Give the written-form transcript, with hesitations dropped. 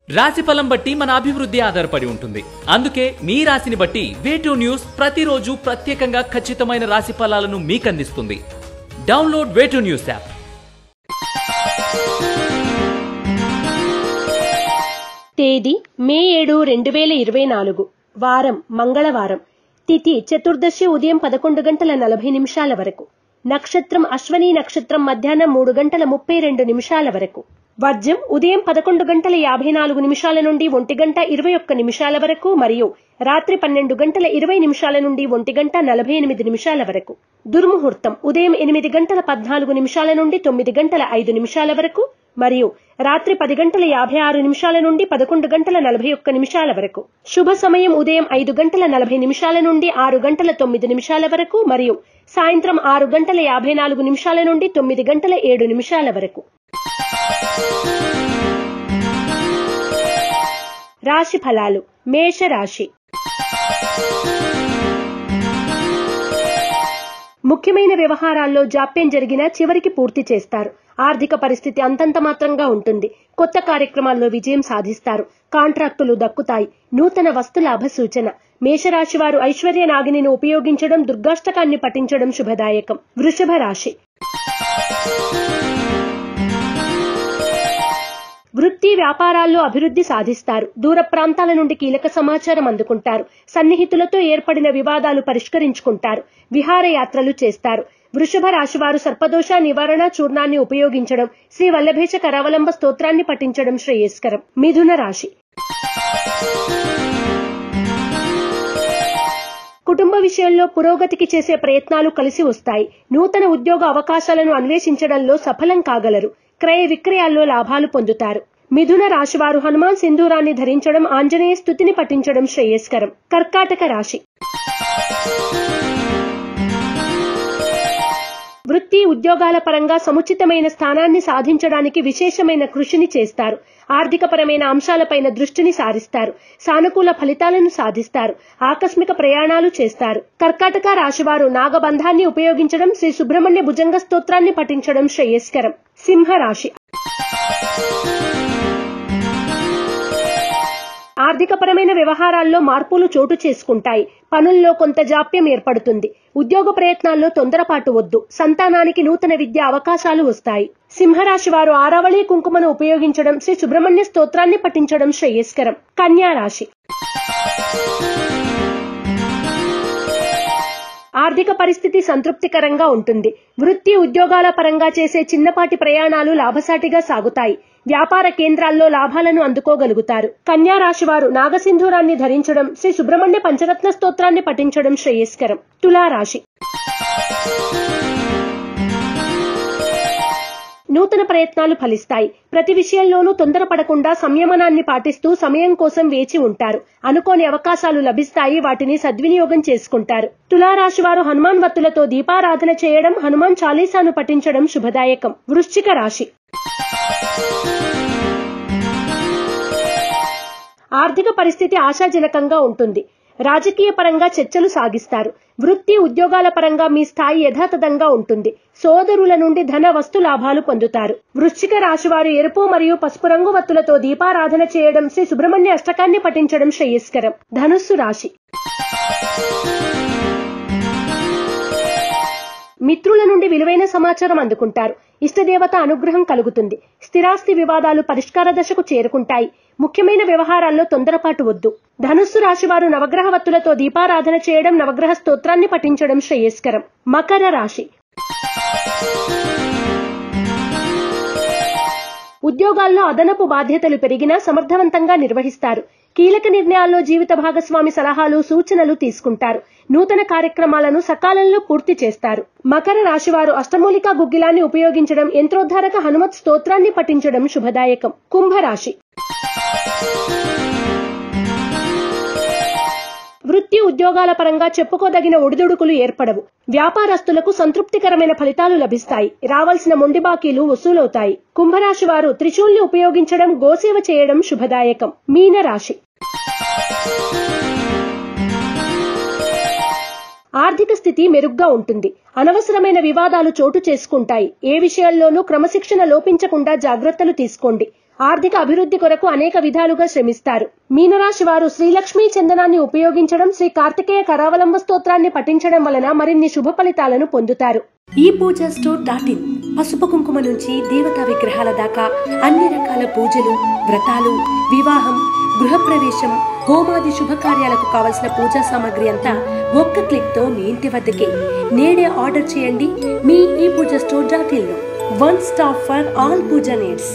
రాశిఫలం బట్టి మన అభివృద్ధి ఆధారపడి ఉంటుంది. అందుకే మీ రాశిని బట్టి వే2 న్యూస్ ప్రతిరోజు ప్రత్యేకంగా ఖచ్చితమైన రాశి ఫలాలను మీకు అందిస్తుంది. Download way two news app. తేదీ మే 7, 2024. వారం మంగళవారం. తిథి చతుర్దశి ఉదయం 11:40 వరకు. నక్షత్రం అశ్వని నక్షత్రం మధ్యాహ్నం 3:32 వరకు. వర్జం ఉదయం 11:54 నుండి 1:21 వరకు మరియు రాత్రి 12:20 నుండి 1:48 వరకు. దుర్ముహూర్తం ఉదయం 8:14 నుండి 9:05 వరకు మరియు రాత్రి 10:56 నుండి 11:41 వరకు. శుభ సమయం ఉదయం 5:40 నుండి 6:09 వరకు మరియు సాయంత్రం 6:54 నుండి 9:07 వరకు. రాశి ఫలాలు. మేషరాశి. ముఖ్యమైన వ్యవహారాల్లో జాప్యం జరిగినా చివరికి పూర్తి చేస్తారు. ఆర్థిక పరిస్థితి అంతంత మాత్రంగా ఉంటుంది. కొత్త కార్యక్రమాల్లో విజయం సాధిస్తారు. కాంట్రాక్టులు దక్కుతాయి. నూతన వస్తులాభ సూచన. మేషరాశి వారు ఐశ్వర్య నాగిని ఉపయోగించడం, దుర్గాష్టకాన్ని పఠించడం శుభదాయకం. వృషభ రాశి. వృత్తి వ్యాపారాల్లో అభివృద్ధి సాధిస్తారు. దూర ప్రాంతాల నుండి కీలక సమాచారం అందుకుంటారు. సన్నిహితులతో ఏర్పడిన వివాదాలు పరిష్కరించుకుంటారు. విహారయాత్రలు చేస్తారు. వృషభ రాశి వారు సర్పదోష నివారణ చూర్ణాన్ని ఉపయోగించడం, శ్రీ వల్లభేశ కరావలంబ స్తోత్రాన్ని పఠించడం శ్రేయస్కరం. మిథున రాశి. కుటుంబ విషయంలో పురోగతికి చేసే ప్రయత్నాలు కలిసి వస్తాయి. నూతన ఉద్యోగ అవకాశాలను అన్వేషించడంలో సఫలం కాగలరు. క్రయ విక్రయాల్లో లాభాలు పొందుతారు. మిథున రాశివారు హనుమాన్ సింధూరాన్ని ధరించడం, ఆంజనేయ స్తుతిని పఠించడం శ్రేయస్కరం. కర్కాటక రాశి. వృత్తి ఉద్యోగాల పరంగా సముచితమైన స్థానాన్ని సాధించడానికి విశేషమైన కృషిని చేస్తారు. ఆర్థికపరమైన అంశాలపైన దృష్టిని సారిస్తారు. సానుకూల ఫలితాలను సాధిస్తారు. ఆకస్మిక ప్రయాణాలు చేస్తారు. కర్కాటక రాశివారు నాగబంధాన్ని ఉపయోగించడం, శ్రీ సుబ్రహ్మణ్య భుజంగ స్తోత్రాన్ని పఠించడం శ్రేయస్కరం. సింహరాశి. ఆర్థికపరమైన వ్యవహారాల్లో మార్పులు చోటు చేసుకుంటాయి. పనుల్లో కొంత జాప్యం ఏర్పడుతుంది. ఉద్యోగ ప్రయత్నాల్లో తొందరపాటు వద్దు. సంతానానికి నూతన విద్యా అవకాశాలు వస్తాయి. సింహరాశి వారు ఆరావళి కుంకుమను ఉపయోగించడం, శ్రీ సుబ్రహ్మణ్య స్తోత్రాన్ని పఠించడం శ్రేయస్కరం. కన్యా రాశి. ఆర్థిక పరిస్థితి సంతృప్తికరంగా ఉంటుంది. వృత్తి ఉద్యోగాల పరంగా చేసే చిన్నపాటి ప్రయాణాలు లాభసాటిగా సాగుతాయి. వ్యాపార కేంద్రాల్లో లాభాలను అందుకోగలుగుతారు. కన్యా రాశి వారు నాగసింధూరాన్ని ధరించడం, శ్రీ సుబ్రహ్మణ్య పంచరత్న స్తోత్రాన్ని పఠించడం శ్రేయస్కరం. తులారాశి. నూతన ప్రయత్నాలు ఫలిస్తాయి. ప్రతి విషయంలోనూ తొందరపడకుండా సంయమనాన్ని పాటిస్తూ సమయం కోసం వేచి ఉంటారు. అనుకోని అవకాశాలు లభిస్తాయి. వాటిని సద్వినియోగం చేసుకుంటారు. తులారాశి వారు హనుమాన్ వత్తులతో దీపారాధన చేయడం, హనుమాన్ చాలీసాను పఠించడం శుభదాయకం. వృశ్చిక రాశి. ఆర్థిక పరిస్థితి ఆశాజనకంగా ఉంటుంది. రాజకీయ పరంగా చర్చలు సాగిస్తారు. వృత్తి ఉద్యోగాల పరంగా మీ స్థాయి యథాతథంగా ఉంటుంది. సోదరుల నుండి ధన వస్తు లాభాలు పొందుతారు. వృశ్చిక రాశి వారు ఎరుపు మరియు పసుపు రంగు వత్తులతో దీపారాధన చేయడం, శ్రీ సుబ్రహ్మణ్య అష్టకాన్ని పఠించడం శ్రేయస్కరం. ధనుస్సు రాశి. మిత్రుల నుండి విలువైన సమాచారం అందుకుంటారు. ఇష్టదేవత అనుగ్రహం కలుగుతుంది. స్థిరాస్తి వివాదాలు పరిష్కార దశకు చేరుకుంటాయి. ముఖ్యమైన వ్యవహారాల్లో తొందరపాటు వద్దు. ధనుస్సు రాశి వారు నవగ్రహ వత్తులతో దీపారాధన చేయడం, నవగ్రహ స్తోత్రాన్ని పఠించడం శ్రేయస్కరం. మకర రాశి. ఉద్యోగాల్లో అదనపు బాధ్యతలు పెరిగినా సమర్థవంతంగా నిర్వహిస్తారు. కీలక నిర్ణయాల్లో జీవిత భాగస్వామి సలహాలు, సూచనలు తీసుకుంటారు. నూతన కార్యక్రమాలను సకాలంలో పూర్తి చేస్తారు. మకర రాశివారు అష్టమూలికా గుగ్గిలాన్ని ఉపయోగించడం, యంత్రోద్ధారక హనుమత్ స్తోత్రాన్ని పఠించడం శుభదాయకం. కుంభరాశి. వృత్తి ఉద్యోగాల పరంగా చెప్పుకోదగిన ఒడిదుడుకులు ఏర్పడవు. వ్యాపారస్తులకు సంతృప్తికరమైన ఫలితాలు లభిస్తాయి. రావాల్సిన మొండి బాకీలు వసూలవుతాయి. కుంభరాశి వారు త్రిశూల్ని ఉపయోగించడం, గోసేవ చేయడం శుభదాయకం. మీనరాశి. ఆర్థిక స్థితి మెరుగ్గా ఉంటుంది. అనవసరమైన వివాదాలు చోటు చేసుకుంటాయి. ఏ విషయాల్లోనూ క్రమశిక్షణ లోపించకుండా జాగ్రత్తలు తీసుకోండి. ఆర్థిక అభివృద్ధి కొరకు అనేక విధాలుగా శ్రమిస్తారు. మీనరాశి వారు శ్రీలక్ష్మీ చందనాన్ని ఉపయోగించడం, శ్రీ కార్తికేయ కరావలంబ స్తోత్రాన్ని పఠించడం వలన మరిన్ని శుభ ఫలితాలను పొందుతారు. ePoojaStore.in పసుపు కుంకుమ నుంచి దేవతా విగ్రహాల దాకా అన్ని రకాల పూజలు, వ్రతాలు, వివాహం, గృహప్రవేశం, హోమాది శుభకార్యాలకు కావలసిన పూజా సామాగ్రి అంతా ఒక్క క్లిక్ తో మీ ఇంటి వద్దకే. నేడే ఆర్డర్ చేయండి మీ ePoojaStore.in లో. One stop for all puja needs.